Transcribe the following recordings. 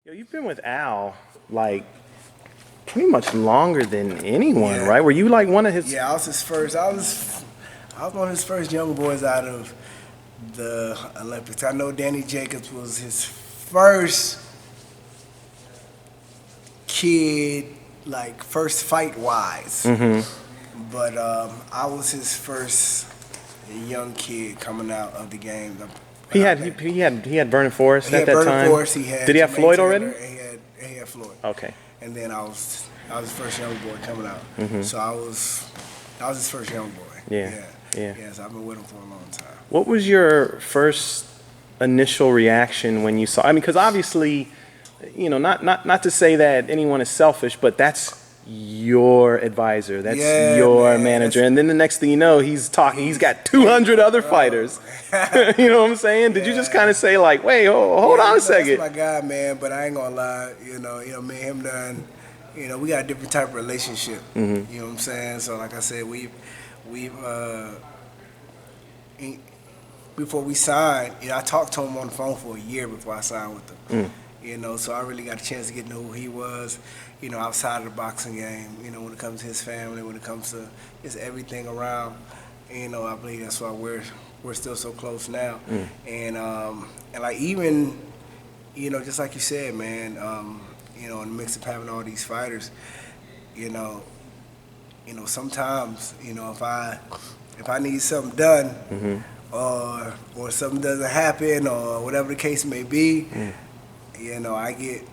Yo, you've been with Al like pretty much longer than anyone, Yeah, right? Were you like one of his? yeah. I was his first. I was one of his first young boys out of the Olympics. I know Danny Jacobs was his first kid, like first fight wise. But I was his first young kid coming out of the game. He had he had Vernon Forrest He at had that Burton time. Forrest. He had Did he have Jermaine Floyd Taylor, already? and he had Floyd. Okay. And then I was his first young boy coming out. So I was his first young boy. Yeah, yeah. Yeah. So I've been with him for a long time. What was your first initial reaction when you saw? I mean, because obviously, not to say that anyone is selfish, but that's your advisor, that's your man, manager, and then the next thing you know, he's talking. He's got 200 other fighters. You know what I'm saying? Did you just kind of say like, "Wait, hold on a second"? That's my guy, man. But I ain't gonna lie. Me and him done. We got a different type of relationship. You know what I'm saying? So like I said, we've before we signed, I talked to him on the phone for a year before I signed with him. So I really got a chance to get to know who he was, outside of the boxing game, when it comes to his family, when it comes to just everything around. I believe that's why we're still so close now. And like even, just like you said, man, in the mix of having all these fighters, sometimes, if I need something done, or something doesn't happen, or whatever the case may be, I get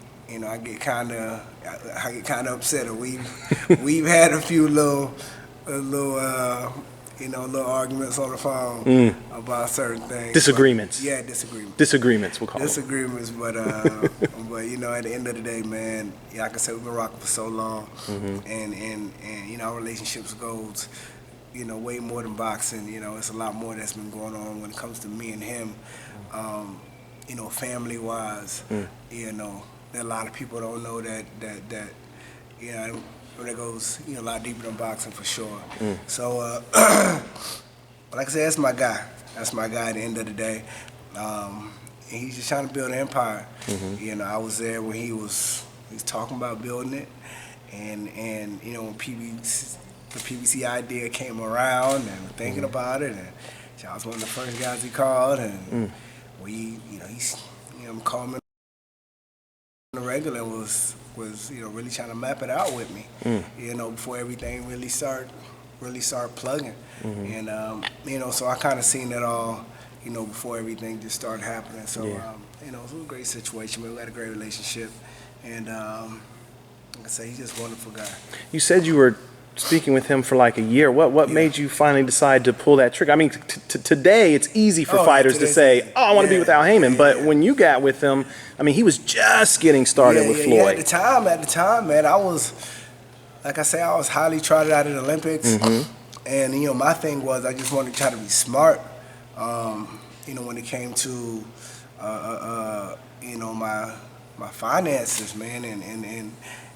kind of upset. Or we've had a few little arguments on the phone about certain things. Disagreements. But, disagreements. Disagreements, we'll call them. Disagreements, but at the end of the day, man, like I said, we've been rocking for so long, and our relationships goes, way more than boxing. It's a lot more that's been going on when it comes to me and him. Family wise, there are a lot of people don't know that when it goes a lot deeper than boxing for sure. So like I said, that's my guy. That's my guy at the end of the day. And he's just trying to build an empire. I was there when he was talking about building it, and when the PBC idea came around and thinking about it, and I was one of the first guys he called, and he's called me on the regular and was really trying to map it out with me, before everything really start plugging, and so I kind of seen it all, before everything just started happening. So it was a great situation. We had a great relationship, and like I say, he's just a wonderful guy. You said you were speaking with him for like a year. What made you finally decide to pull that trigger? I mean, today it's easy for fighters to say, "Oh, I want to be with Al Haymon," but when you got with him, I mean, he was just getting started with Floyd. At the time, man, I was, like I say, I was highly trotted out of the Olympics, and my thing was I just wanted to try to be smart. When it came to my finances, man,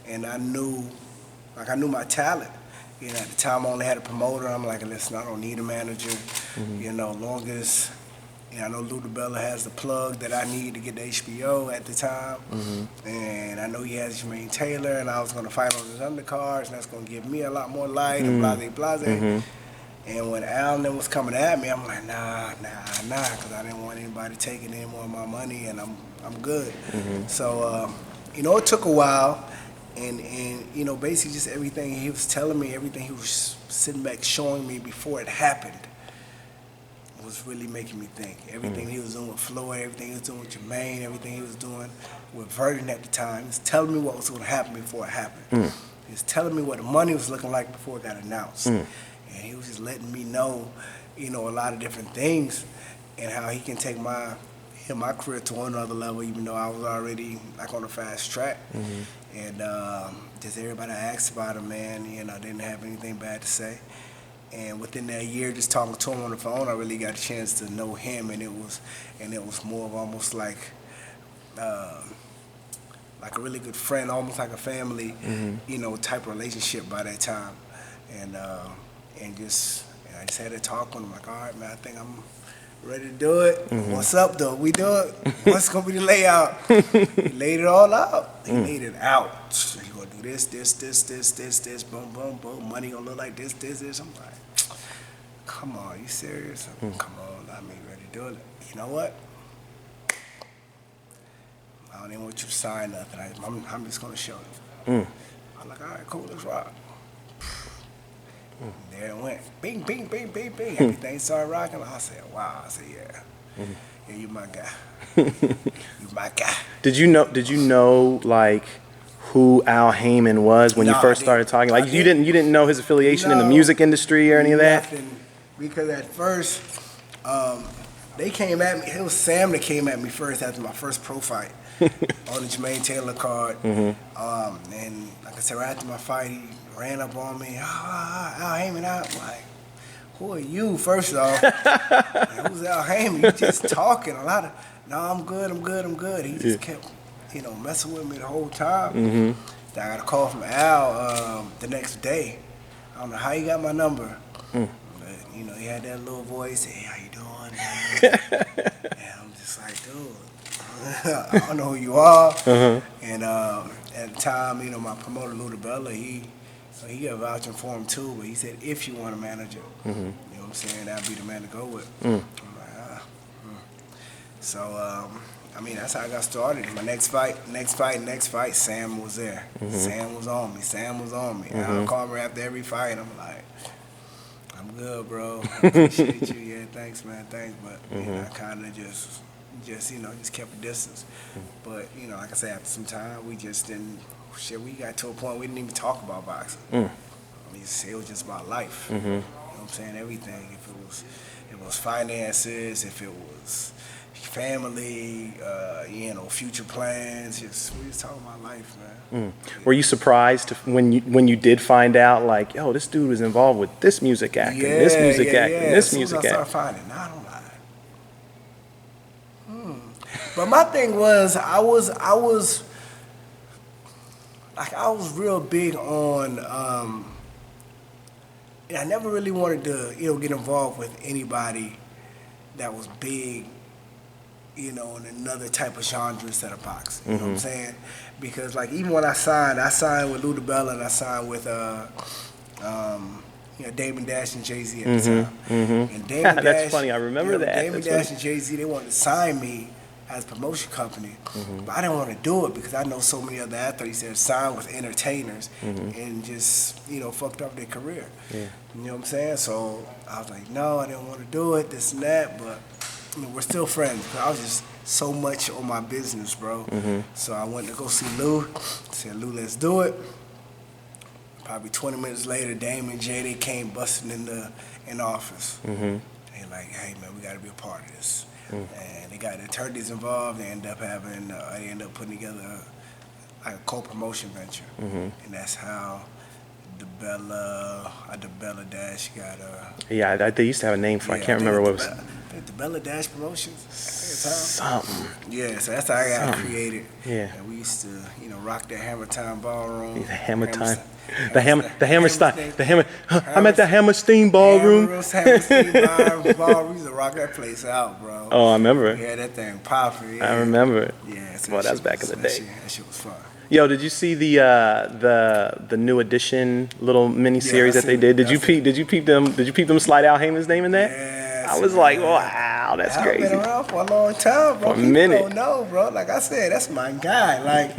and I knew my talent. At the time I only had a promoter. I'm like, listen, I don't need a manager. Long as I know Lou DiBella has the plug that I need to get the HBO at the time, and I know he has Jermaine Taylor, and I was going to fight on his undercards, and that's going to give me a lot more light and blase. And when Al was coming at me, I'm like, nah, because I didn't want anybody taking any more of my money, and I'm good. So it took a while. And basically just everything he was telling me, everything he was sitting back showing me before it happened was really making me think. Everything he was doing with Floyd, everything he was doing with Jermaine, everything he was doing with Verdon at the time, he was telling me what was going to happen before it happened. He was telling me what the money was looking like before it got announced. And he was just letting me know, a lot of different things, and how he can take my career to another level, even though I was already like on a fast track. And just everybody I asked about him, man, didn't have anything bad to say. And within that year, just talking to him on the phone, I really got a chance to know him, and it was more of almost like a really good friend, almost like a family, type of relationship by that time. And I just had to talk with him, like, all right, man, I think Ready to do it? What's up, though? We do it. What's gonna be the layout? He laid it all out. He laid it out. You gonna do this, boom, boom, boom. Money gonna look like this. I'm like, come on, you serious? Come on, I mean, ready to do it. You know what? I don't even want you to sign nothing. I'm just gonna show you. I'm like, all right, cool, let's rock. There it went. Bing, bing, bing, bing, bing. Everything started rocking. I said, wow. I said, yeah. Yeah, you my guy. You my guy. Did you know like who Al Haymon was when you first started talking? Like you didn't know his affiliation in the music industry or any of that? Nothing. Because at first, they came at me. It was Sam that came at me first after my first pro fight on the Jermaine Taylor card. And like I said, right after my fight, he ran up on me. Al Haymon out. I'm like, who are you, first off? Who's Al Haymon? You just talking a lot of, no, I'm good. He just kept, messing with me the whole time. Then I got a call from Al the next day. I don't know how he got my number. But, he had that little voice. Hey, how you doing, man? And I'm just like, dude, I don't know who you are. And at the time, my promoter, Lou DiBella, he got vouching for him too, but he said, if you want a manager, you know what I'm saying, that'd be the man to go with. I'm like, So, that's how I got started. My next fight, Sam was there. Sam was on me. Al called me after every fight. I'm like, I'm good, bro. I appreciate you. Yeah, thanks, man. Thanks. But, I kind of just kept a distance. But, like I said, after some time, we just didn't, we got to a point we didn't even talk about boxing. It was just about life. You know what I'm saying? Everything. If it was finances, if it was family, future plans, we just talking about life, man. Were you surprised when you did find out, like, yo, this dude was involved with this music act, and this music act, and this music act? I started finding out, I'm like, But my thing was, I was real big on, I never really wanted to, get involved with anybody that was big, in another type of genre instead of boxing. You know what I'm saying? Because, like, even when I signed with Lou DiBella and I signed with, Damon Dash and Jay-Z at the time. And Damon Dash, that's funny, I remember that. Damon Dash and Jay-Z, they wanted to sign me as a promotion company, but I didn't want to do it because I know so many other athletes that have signed with entertainers and just, fucked up their career. You know what I'm saying? So I was like, no, I didn't want to do it, this and that, but we're still friends. I was just so much on my business, bro. So I went to go see Lou. Said, Lou, let's do it. Probably 20 minutes later, Dame and Jay, they came busting in the office. They're like, hey, man, we got to be a part of this. And they got the attorneys involved. They end up putting together a co-promotion venture. And that's how DiBella Dash got Yeah, they used to have a name for it. I can't remember what it was. DiBella Dash Promotions. Something. Yeah, so that's how I got created. Yeah. And we used to, rock the Hammer Time Ballroom. The Hammer Time. The Hammerstein. I'm at the Hammerstein Ballroom. Hammerstein Ballroom. We used to rock that place out, bro. Oh, I remember it. Yeah, that thing popping. Yeah. I remember it. Yeah. So well, that was back in the day. That shit was fun. Yo, did you see the new edition little mini series that they did? Did you peep them slide Al Haymon's name in there? Yes, I was like, wow, that's crazy. I've been around for a long time, bro. For a minute. People don't know, bro. Like I said, that's my guy. Like,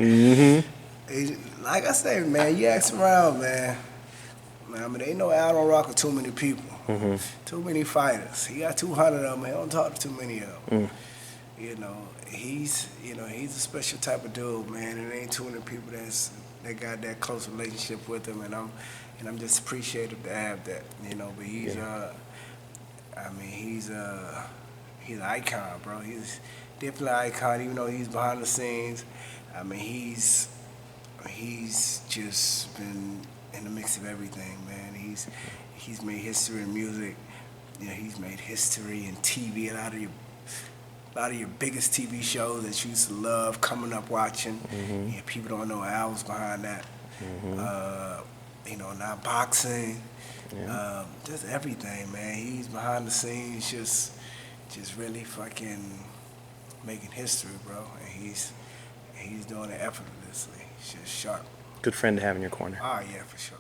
like I said, man, you ask around, man. They know Al don't rock with too many people. Too many fighters. He got 200 of them. He don't talk to too many of them. He's a special type of dude, man. And there ain't too many people that got that close relationship with him, and I'm just appreciative to have that, But he's he's an icon, bro. He's definitely an icon, even though he's behind the scenes. He's just been in the mix of everything, man. He's made history in music. He's made history in TV. A lot of your biggest TV shows that you used to love coming up watching. People don't know Al was behind that. Now boxing, just everything, man. He's behind the scenes, just just really fucking making history, bro. And he's doing it effortlessly. He's just sharp. Good friend to have in your corner. Oh, yeah, for sure.